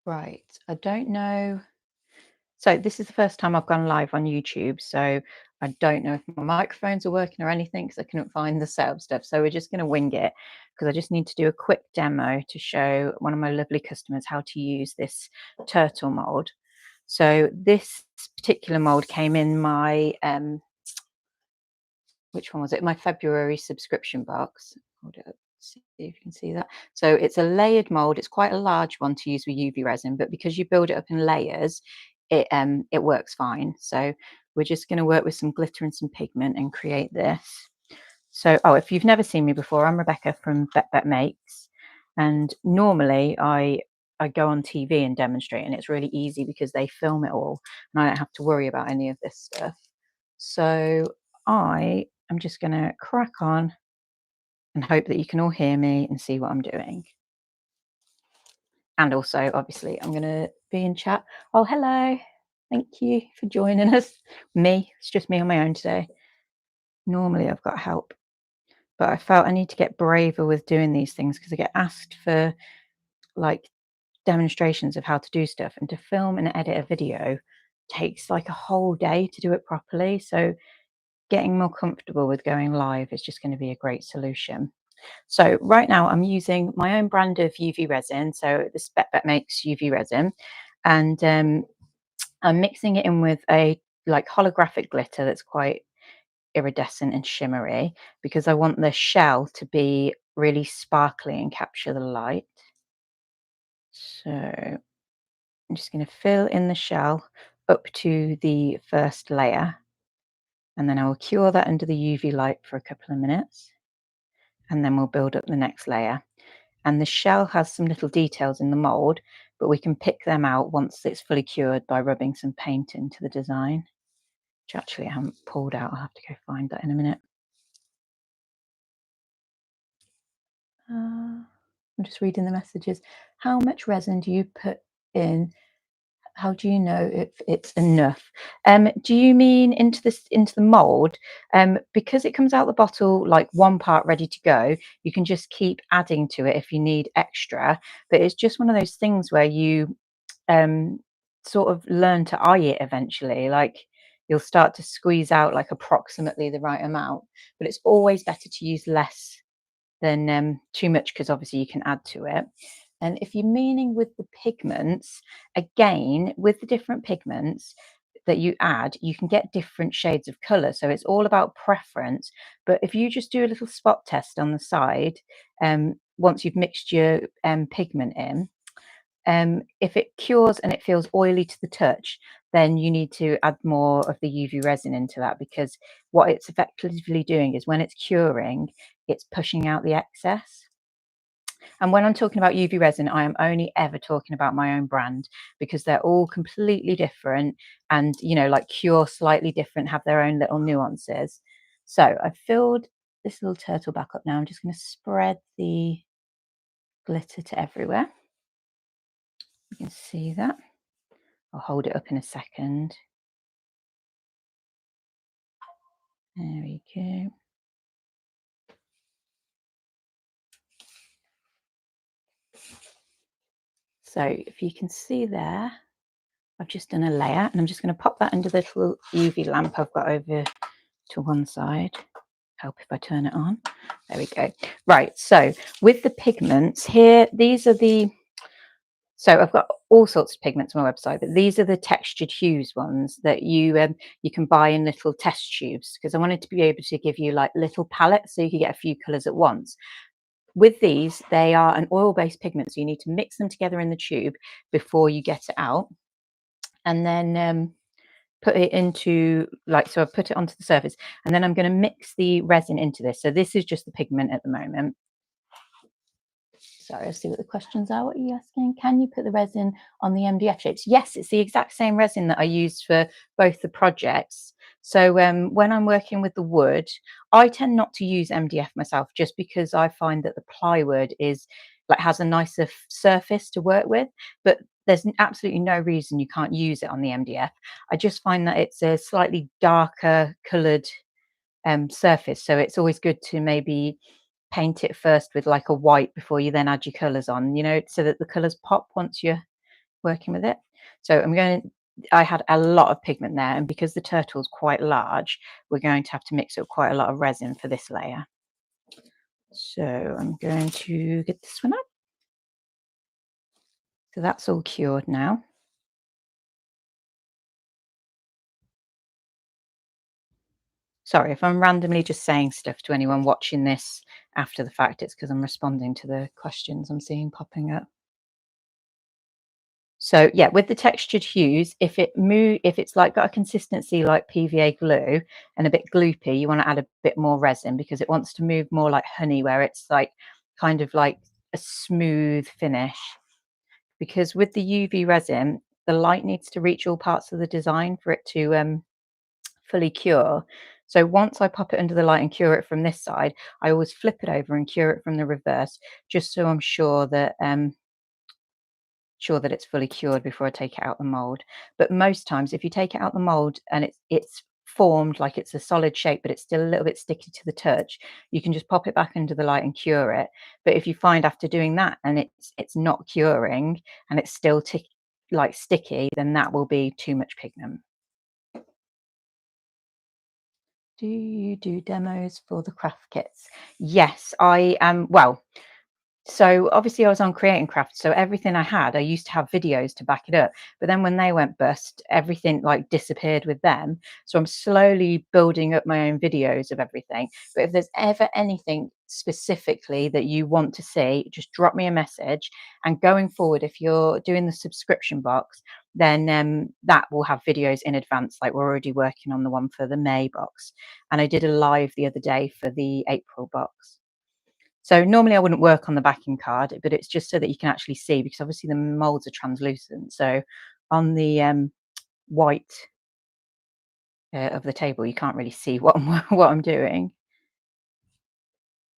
Right. I don't know. So this is the first time I've gone live on YouTube, so I don't know if my microphones are working or anything because I couldn't find the setup stuff. So we're just going to wing it because I just need to do a quick demo to show one of my lovely customers how to use this turtle mold. So this particular mold came in my which one was it? My February subscription box. Hold it up, see if you can see that. So it's a layered mold. It's quite a large one to use with UV resin, but because you build it up in layers, it works fine. So we're just going to work with some glitter and some pigment and create this. So, oh, if you've never seen me before, I'm Rebecca from Bet Makes, and normally I go on TV and demonstrate, and it's really easy because they film it all, and I don't have to worry about any of this stuff. So I'm just going to crack on and hope that you can all hear me and see what I'm doing. And also, obviously, I'm going to be in chat. Oh, hello. Thank you for joining us. It's just me on my own today. Normally, I've got help, but I felt I need to get braver with doing these things because I get asked for like demonstrations of how to do stuff, and to film and edit a video takes like a whole day to do it properly. So getting more comfortable with going live is just going to be a great solution. So right now I'm using my own brand of UV resin. So this Bet Makes UV resin, and I'm mixing it in with a like holographic glitter that's quite iridescent and shimmery because I want the shell to be really sparkly and capture the light. So I'm just going to fill in the shell up to the first layer, and then I will cure that under the UV light for a couple of minutes, and then we'll build up the next layer. And the shell has some little details in the mold, but we can pick them out once it's fully cured by rubbing some paint into the design, which actually I haven't pulled out. I'll have to go find that in a minute. I'm just reading the messages. How much resin do you put in? How do you know if it's enough? Do you mean into the mold? Because it comes out the bottle like one part ready to go, you can just keep adding to it if you need extra. But it's just one of those things where you sort of learn to eye it eventually. Like you'll start to squeeze out like approximately the right amount, but it's always better to use less than too much because obviously you can add to it. And if you're meaning with the pigments, again, with the different pigments that you add, you can get different shades of color. So it's all about preference. But if you just do a little spot test on the side, once you've mixed your pigment in, if it cures and it feels oily to the touch, then you need to add more of the UV resin into that, because what it's effectively doing is when it's curing, it's pushing out the excess. And when I'm talking about UV resin, I am only ever talking about my own brand, because they're all completely different and, you know, like cure slightly different, have their own little nuances. So I've filled this little turtle back up now. I'm just going to spread the glitter to everywhere. You can see that. I'll hold it up in a second. There we go. So if you can see there, I've just done a layer, and I'm just going to pop that under the little UV lamp I've got over to one side. Help if I turn it on. There we go. Right, so with the pigments here, these are the, so I've got all sorts of pigments on my website, but these are the textured hues ones that you can buy in little test tubes, because I wanted to be able to give you like little palettes so you could get a few colors at once. With these, they are an oil-based pigment, so you need to mix them together in the tube before you get it out, and then put it into so I've put it onto the surface, and then I'm going to mix the resin into this. So this is just the pigment at the moment. Sorry, I'll see what the questions are. What are you asking? Can you put the resin on the MDF shapes? Yes, it's the exact same resin that I used for both the projects. So when I'm working with the wood, I tend not to use MDF myself, just because I find that the plywood is has a nicer surface to work with, but there's absolutely no reason you can't use it on the MDF. I just find that it's a slightly darker coloured surface, so it's always good to maybe paint it first with like a white before you then add your colors on, you know, so that the colors pop once working with it. So I had a lot of pigment there, and because the turtle's quite large, we're going to have to mix up quite a lot of resin for this layer. So I'm going to get this one up. So that's all cured now. Sorry if I'm randomly just saying stuff to anyone watching this after the fact, it's because I'm responding to the questions I'm seeing popping up. So yeah, with the textured hues, if it's like got a consistency like PVA glue and a bit gloopy, you want to add a bit more resin because it wants to move more like honey, where it's like kind of like a smooth finish. Because with the UV resin, the light needs to reach all parts of the design for it to fully cure. So once I pop it under the light and cure it from this side, I always flip it over and cure it from the reverse, just so I'm sure that it's fully cured before I take it out the mold. But most times, if you take it out the mold and it's formed like it's a solid shape, but it's still a little bit sticky to the touch, you can just pop it back under the light and cure it. But if you find after doing that and it's not curing and it's still like sticky, then that will be too much pigment. Do you do demos for the craft kits? Yes, I am. Well, so obviously I was on Create Craft, so everything I had, I used to have videos to back it up. But then when they went bust, everything like disappeared with them. So I'm slowly building up my own videos of everything. But if there's ever anything specifically that you want to see, just drop me a message. And going forward, if you're doing the subscription box, then that will have videos in advance. Like we're already working on the one for the May box. And I did a live the other day for the April box. So normally I wouldn't work on the backing card, but it's just so that you can actually see, because obviously the molds are translucent. So on the white of the table, you can't really see what what I'm doing.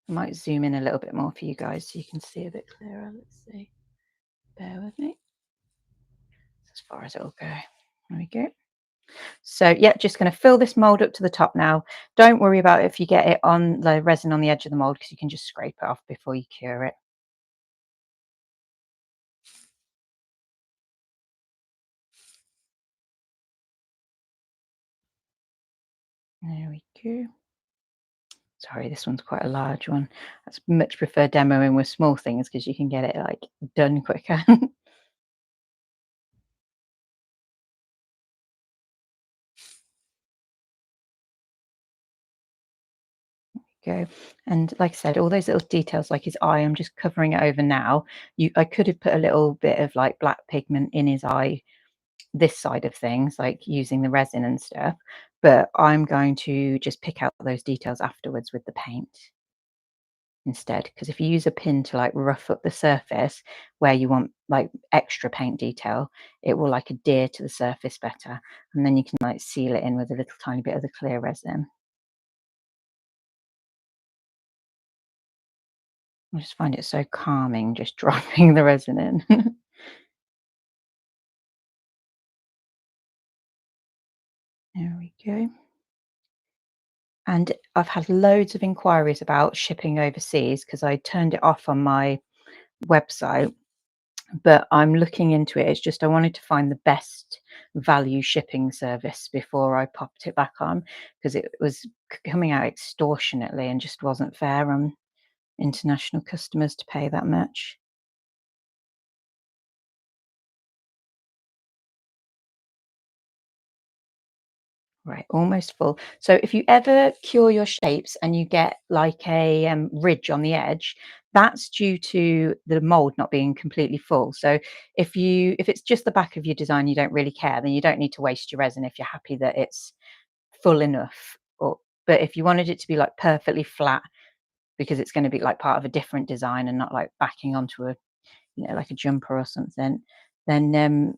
I might zoom in a little bit more for you guys so you can see a bit clearer. Let's see. Bear with me. As far as it'll go. There we go. So yeah, just going to fill this mold up to the top now. Don't worry about if you get it on the resin on the edge of the mold, because you can just scrape it off before you cure it. There we go. Sorry, this one's quite a large one. I much prefer demoing with small things because you can get it like done quicker. Go. And like I said, all those little details like his eye, I'm just covering it over now. I could have put a little bit of like black pigment in his eye, this side of things, like using the resin and stuff, but I'm going to just pick out those details afterwards with the paint instead, because if you use a pin to like rough up the surface where you want like extra paint detail, it will like adhere to the surface better, and then you can like seal it in with a little tiny bit of the clear resin. I just find it so calming just dropping the resin in. There we go. And I've had loads of inquiries about shipping overseas because I turned it off on my website, but I'm looking into it. It's just I wanted to find the best value shipping service before I popped it back on, because it was coming out extortionately and just wasn't fair on international customers to pay that much. Right, almost full. So if you ever cure your shapes and you get like a ridge on the edge, that's due to the mold not being completely full. So if it's just the back of your design, you don't really care, then you don't need to waste your resin if you're happy that it's full enough. But if you wanted it to be like perfectly flat, because it's going to be like part of a different design and not like backing onto a, like a jumper or something, then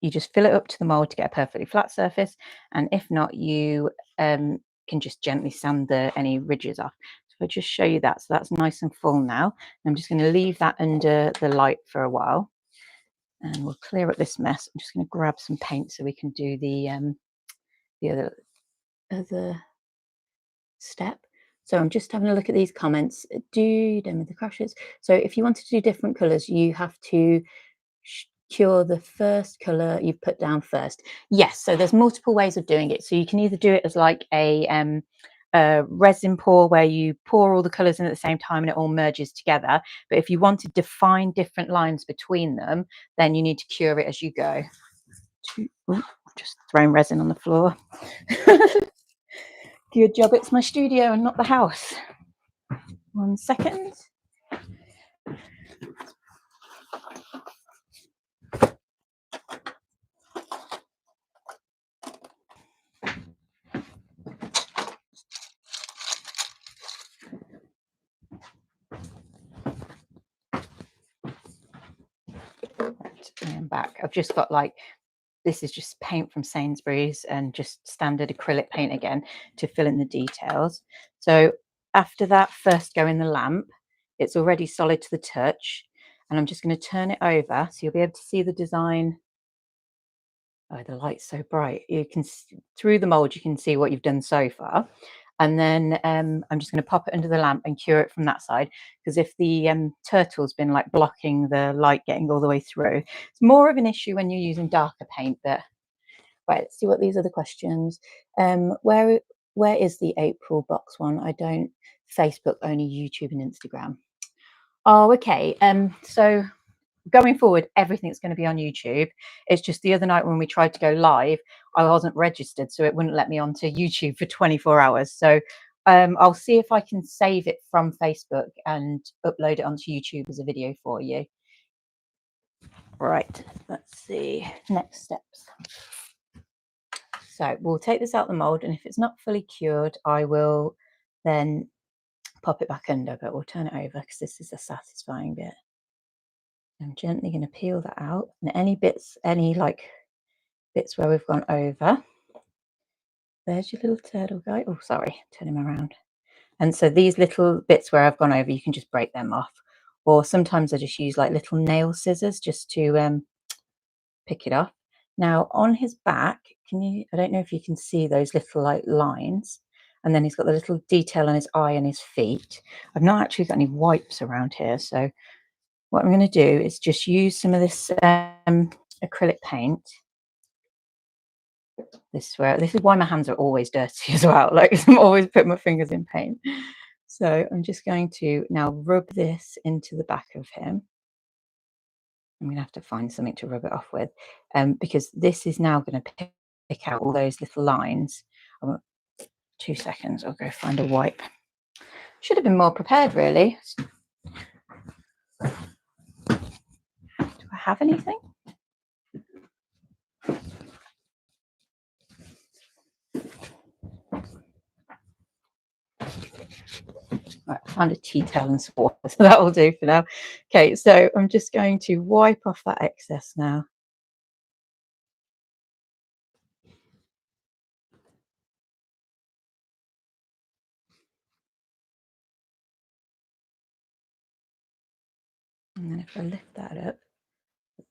you just fill it up to the mold to get a perfectly flat surface, and if not, you can just gently sand any ridges off. So I'll just show you that. So that's nice and full now. I'm just going to leave that under the light for a while, and we'll clear up this mess. I'm just going to grab some paint so we can do the other step. So I'm just having a look at these comments. Do demo the crushes. So if you wanted to do different colours, you have to cure the first colour you've put down first. Yes, so there's multiple ways of doing it. So you can either do it as like a resin pour where you pour all the colours in at the same time and it all merges together. But if you want to define different lines between them, then you need to cure it as you go. Ooh, just throwing resin on the floor. Good job, it's my studio and not the house. 1 second. I am back. I've just got like, this is just paint from Sainsbury's and just standard acrylic paint again to fill in the details. So after that, first go in the lamp. It's already solid to the touch. And I'm just going to turn it over so you'll be able to see the design. Oh, the light's so bright. You can, through the mold, you can see what you've done so far. And then I'm just going to pop it under the lamp and cure it from that side, because if the turtle's been like blocking the light getting all the way through, it's more of an issue when you're using darker paint. But right, let's see what these other questions. Where is the April box one? I don't. Facebook, only YouTube and Instagram. Oh, okay. So going forward, everything's going to be on YouTube. It's just the other night when we tried to go live, I wasn't registered, so it wouldn't let me onto YouTube for 24 hours. So I'll see if I can save it from Facebook and upload it onto YouTube as a video for you. Right, let's see. Next steps. So we'll take this out the mold, and if it's not fully cured, I will then pop it back under, but we'll turn it over because this is a satisfying bit. I'm gently going to peel that out, and any bits where we've gone over. There's your little turtle guy. Oh, sorry, turn him around. And so these little bits where I've gone over, you can just break them off. Or sometimes I just use like little nail scissors just to pick it off. Now on his back, I don't know if you can see those little like lines. And then he's got the little detail on his eye and his feet. I've not actually got any wipes around here. So what I'm going to do is just use some of this acrylic paint. This is why my hands are always dirty as well. Like I'm always putting my fingers in paint. So I'm just going to now rub this into the back of him. I'm going to have to find something to rub it off with, because this is now going to pick out all those little lines. 2 seconds, I'll go find a wipe. Should have been more prepared, really. Do I have anything? Right, I found a tea towel and some water, so that will do for now. Okay, so I'm just going to wipe off that excess now. And then if I lift that up,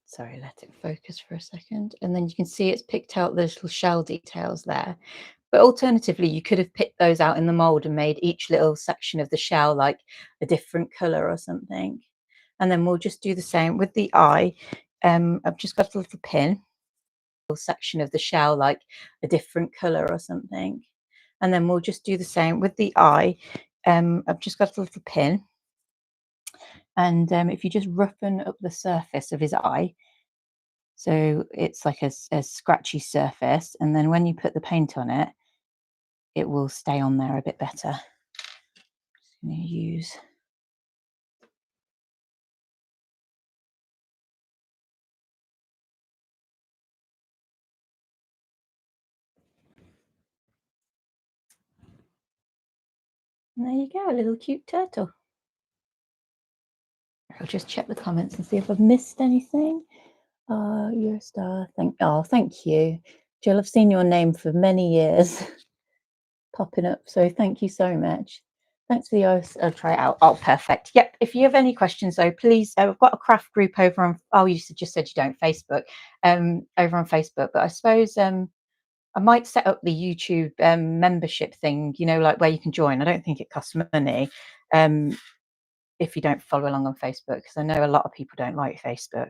sorry, let it focus for a second. And then you can see it's picked out those little shell details there. But alternatively, you could have picked those out in the mold and made each little section of the shell like a different color or something. And then we'll just do the same with the eye. I've just got a little pin, a section of the shell like a different color or something. And then we'll just do the same with the eye. I've just got a little pin. And if you just roughen up the surface of his eye, so it's like a scratchy surface, and then when you put the paint on it, it will stay on there a bit better. Just going to use and there you go, a little cute turtle. I'll just check the comments and see if I've missed anything. You're a star. Thank you, Jill. I've seen your name for many years popping up, so thank you so much. Thanks for the ice. I'll try it out. Oh, perfect. Yep. If you have any questions, though, please. I've got a craft group over on. Oh, you just said you don't Facebook. Over on Facebook, but I suppose I might set up the YouTube membership thing. You know, like where you can join. I don't think it costs money. If you don't follow along on Facebook, because I know a lot of people don't like Facebook.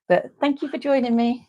But thank you for joining me.